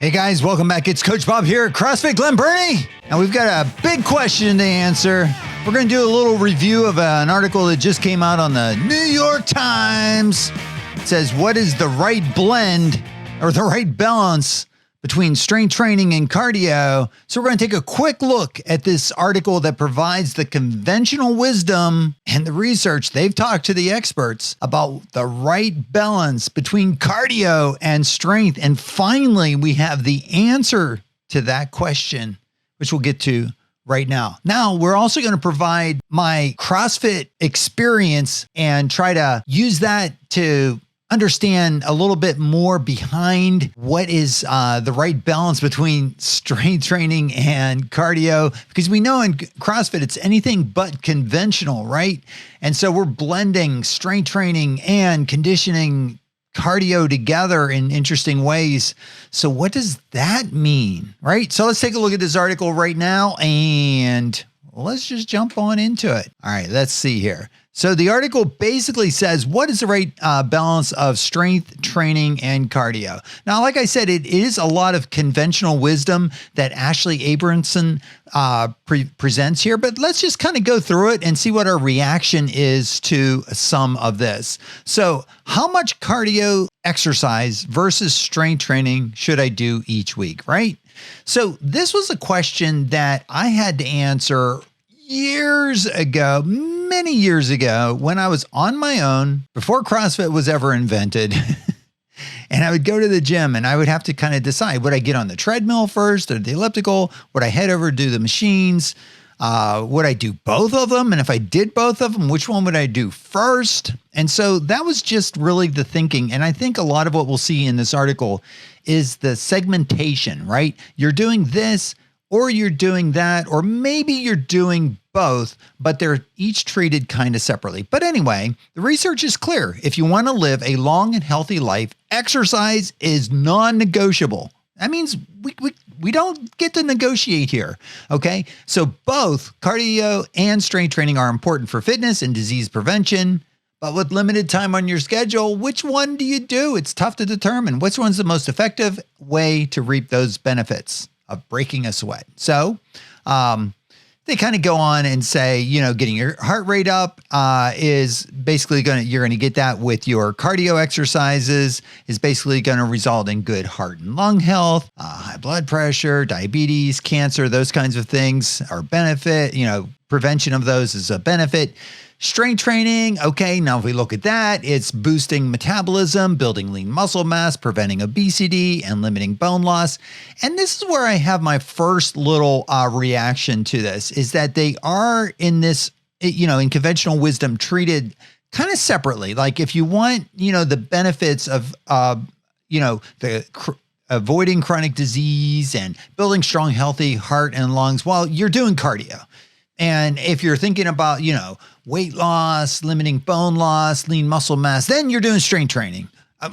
Hey guys, welcome back. It's Coach Bob here at CrossFit Glen Burnie, and we've got a big question to answer. We're going to do a little review of an article that just came out on the New York Times. It says, what is the right blend or the right balance between strength training and cardio? So we're going to take a quick look at this article that provides the conventional wisdom and the research. They've talked to the experts about the right balance between cardio and strength. And finally, we have the answer to that question, which we'll get to right now. Now, we're also going to provide my CrossFit experience and try to use that to understand a little bit more behind what is the right balance between strength training and cardio, because we know in CrossFit, it's anything but conventional, right? And so we're blending strength training and conditioning cardio together in interesting ways. So what does that mean, right? So let's take a look at this article right now and let's just jump on into it. All right, let's see here. So the article basically says, what is the right balance of strength training and cardio? Now, like I said, it is a lot of conventional wisdom that Ashley Abramson presents here, but let's just kind of go through it and see what our reaction is to some of this. So how much cardio exercise versus strength training should I do each week, right? So this was a question that I had to answer years ago, many years ago, when I was on my own, before CrossFit was ever invented. And I would go to the gym and I would have to kind of decide, would I get on the treadmill first or the elliptical? Would I head over to do the machines? Would I do both of them? And if I did both of them, which one would I do first? And so that was just really the thinking. And I think a lot of what we'll see in this article is the segmentation, right? You're doing this, or you're doing that, or maybe you're doing both, but they're each treated kind of separately. But anyway, the research is clear. If you want to live a long and healthy life, exercise is non-negotiable. That means we don't get to negotiate here, okay? So both cardio and strength training are important for fitness and disease prevention, but with limited time on your schedule, which one do you do? It's tough to determine. Which one's the most effective way to reap those benefits of breaking a sweat? So they kind of go on and say, you know, getting your heart rate up is basically you're going to get that with your cardio exercises, is basically going to result in good heart and lung health, high blood pressure, diabetes, cancer, those kinds of things are benefit, prevention of those is a benefit. Strength training, okay, now if we look at that, it's boosting metabolism, building lean muscle mass, preventing obesity, and limiting bone loss. And this is where I have my first little reaction to this, is that they are in this, in conventional wisdom treated kind of separately. Like if you want, the benefits of, avoiding chronic disease and building strong, healthy heart and lungs, well, you're doing cardio. And if you're thinking about, weight loss, limiting bone loss, lean muscle mass, then you're doing strength training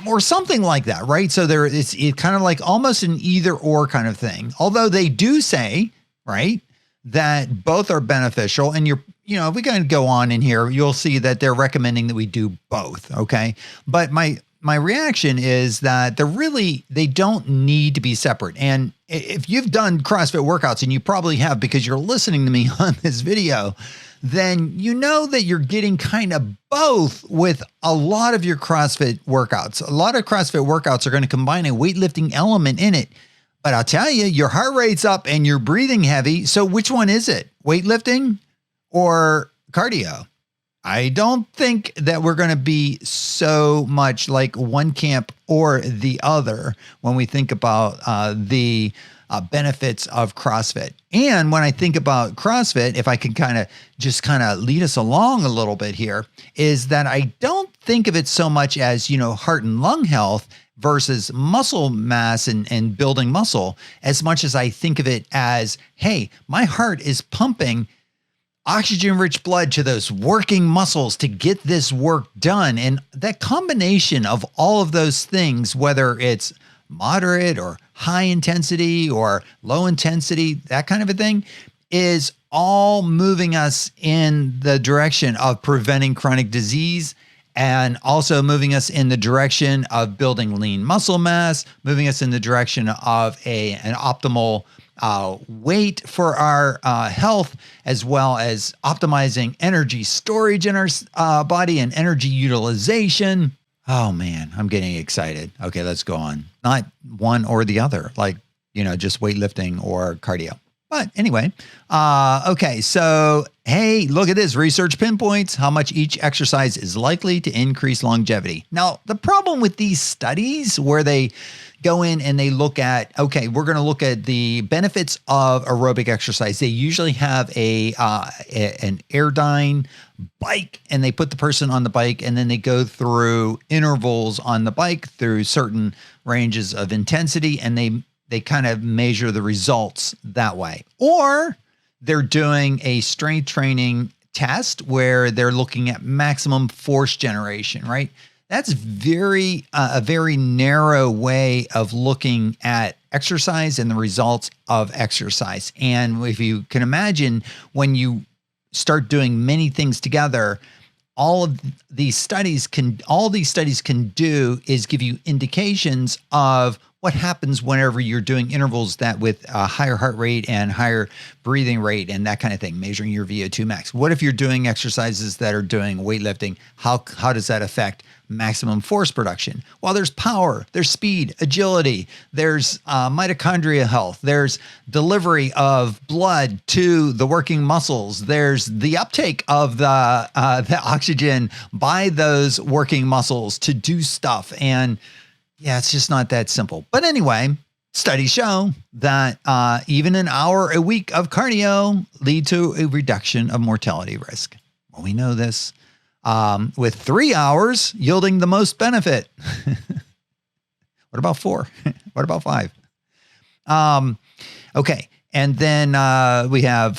or something like that, right? So it's kind of like almost an either or kind of thing. Although they do say, right, that both are beneficial. And if we kind of go on in here, you'll see that they're recommending that we do both, okay? But my reaction is that they don't need to be separate. And if you've done CrossFit workouts, and you probably have because you're listening to me on this video, then you know that you're getting kind of both with a lot of your CrossFit workouts. A lot of CrossFit workouts are going to combine a weightlifting element in it. But I'll tell you, your heart rate's up and you're breathing heavy. So which one is it? Weightlifting or cardio? I don't think that we're going to be so much like one camp or the other when we think about the benefits of CrossFit. And when I think about CrossFit, if I can kind of lead us along a little bit here, is that I don't think of it so much as, heart and lung health versus muscle mass and building muscle, as much as I think of it as, hey, my heart is pumping oxygen-rich blood to those working muscles to get this work done. And that combination of all of those things, whether it's moderate or high intensity or low intensity, that kind of a thing, is all moving us in the direction of preventing chronic disease and also moving us in the direction of building lean muscle mass, moving us in the direction of an optimal weight for our health, as well as optimizing energy storage in our body and energy utilization. Oh man, I'm getting excited. Okay, let's go on. Not one or the other, like, just weightlifting or cardio. But anyway, okay, so hey, look at this. Research pinpoints how much each exercise is likely to increase longevity. Now, the problem with these studies where they go in and they look at, okay, we're going to look at the benefits of aerobic exercise. They usually have an Airdyne bike, and they put the person on the bike, and then they go through intervals on the bike through certain ranges of intensity, and they kind of measure the results that way. Or they're doing a strength training test where they're looking at maximum force generation, right? That's a very narrow way of looking at exercise and the results of exercise. And if you can imagine, when you start doing many things together, all these studies can do is give you indications of what happens whenever you're doing intervals that with a higher heart rate and higher breathing rate and that kind of thing, measuring your VO2 max. What if you're doing exercises that are doing weightlifting? How does that affect maximum force production? Well, there's power, there's speed, agility, there's mitochondria health, there's delivery of blood to the working muscles, there's the uptake of the oxygen by those working muscles to do stuff. And yeah, it's just not that simple. But anyway, studies show that even an hour a week of cardio lead to a reduction of mortality risk. Well, we know this. With 3 hours yielding the most benefit. What about 4? What about 5? Okay. And then we have,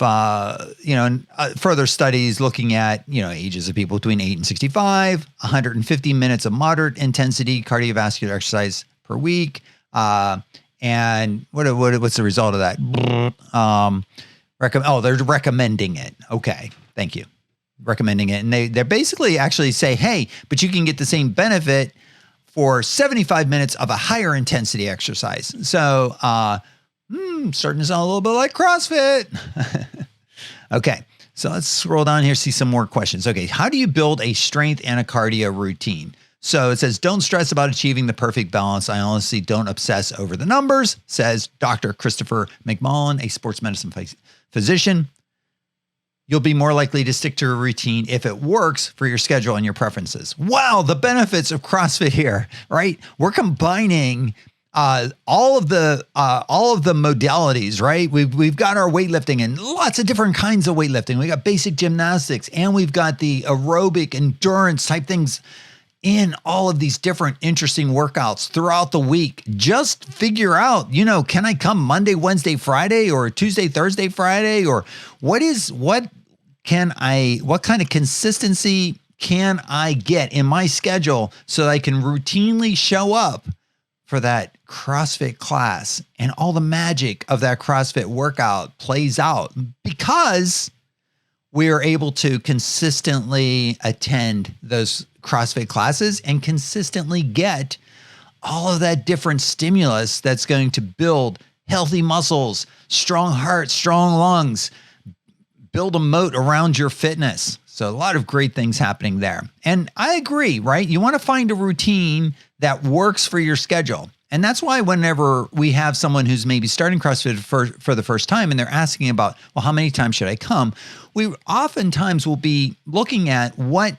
further studies looking at, ages of people between 8 and 65, 150 minutes of moderate intensity cardiovascular exercise per week. And what's the result of that? They're recommending it. Okay. Thank you. Recommending it. And they're basically actually say, hey, but you can get the same benefit for 75 minutes of a higher intensity exercise. So, starting to sound a little bit like CrossFit. Okay, so let's scroll down here, see some more questions. Okay, how do you build a strength and a cardio routine? So it says, don't stress about achieving the perfect balance. I honestly don't obsess over the numbers, says Dr. Christopher McMullen, a sports medicine physician. You'll be more likely to stick to a routine if it works for your schedule and your preferences. Wow, the benefits of CrossFit here, right? We're combining all of the modalities, right? We've got our weightlifting and lots of different kinds of weightlifting. We got basic gymnastics, and we've got the aerobic endurance type things in all of these different interesting workouts throughout the week. Just figure out, can I come Monday, Wednesday, Friday, or Tuesday, Thursday, Friday, or what kind of consistency can I get in my schedule so that I can routinely show up for that CrossFit class, and all the magic of that CrossFit workout plays out because we are able to consistently attend those CrossFit classes and consistently get all of that different stimulus that's going to build healthy muscles, strong heart, strong lungs, build a moat around your fitness. So a lot of great things happening there. And I agree, right? You want to find a routine that works for your schedule. And that's why whenever we have someone who's maybe starting CrossFit for the first time and they're asking about, well, how many times should I come? We oftentimes will be looking at where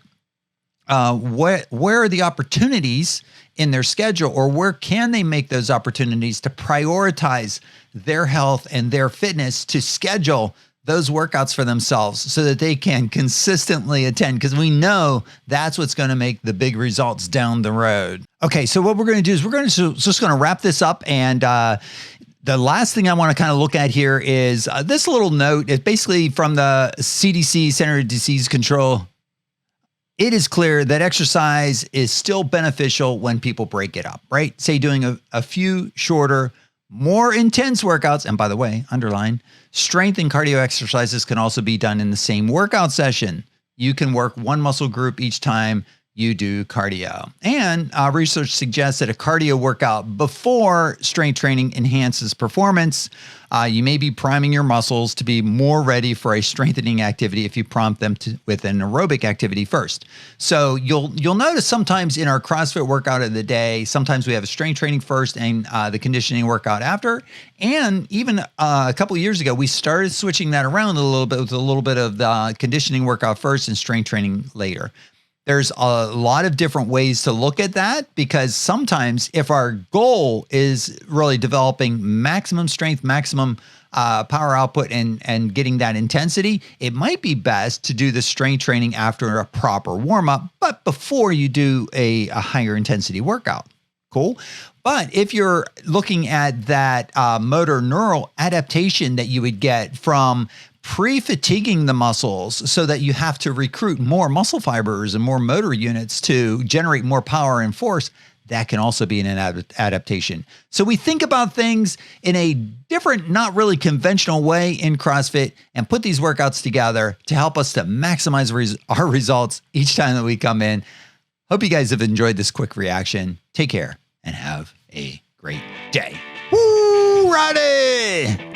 are the opportunities in their schedule, or where can they make those opportunities to prioritize their health and their fitness to schedule those workouts for themselves so that they can consistently attend, because we know that's what's going to make the big results down the road. Okay, so what we're going to do is we're just going to wrap this up. And the last thing I want to kind of look at here is this little note. It's basically from the CDC, Center for Disease Control. It is clear that exercise is still beneficial when people break it up, right? Say doing a few shorter, more intense workouts. And by the way, underline, strength and cardio exercises can also be done in the same workout session. You can work one muscle group each time you do cardio. And research suggests that a cardio workout before strength training enhances performance. You may be priming your muscles to be more ready for a strengthening activity if you prompt them with an aerobic activity first. So you'll notice sometimes in our CrossFit workout of the day, sometimes we have a strength training first and the conditioning workout after. And even a couple of years ago, we started switching that around a little bit with a little bit of the conditioning workout first and strength training later. There's a lot of different ways to look at that, because sometimes if our goal is really developing maximum strength, maximum power output and getting that intensity, it might be best to do the strength training after a proper warm up, but before you do a higher intensity workout. Cool. But if you're looking at that motor neural adaptation that you would get from pre-fatiguing the muscles so that you have to recruit more muscle fibers and more motor units to generate more power and force, that can also be an adaptation. So we think about things in a different, not really conventional way in CrossFit and put these workouts together to help us to maximize our results each time that we come in. Hope you guys have enjoyed this quick reaction. Take care and have a great day. Woo, Roddy!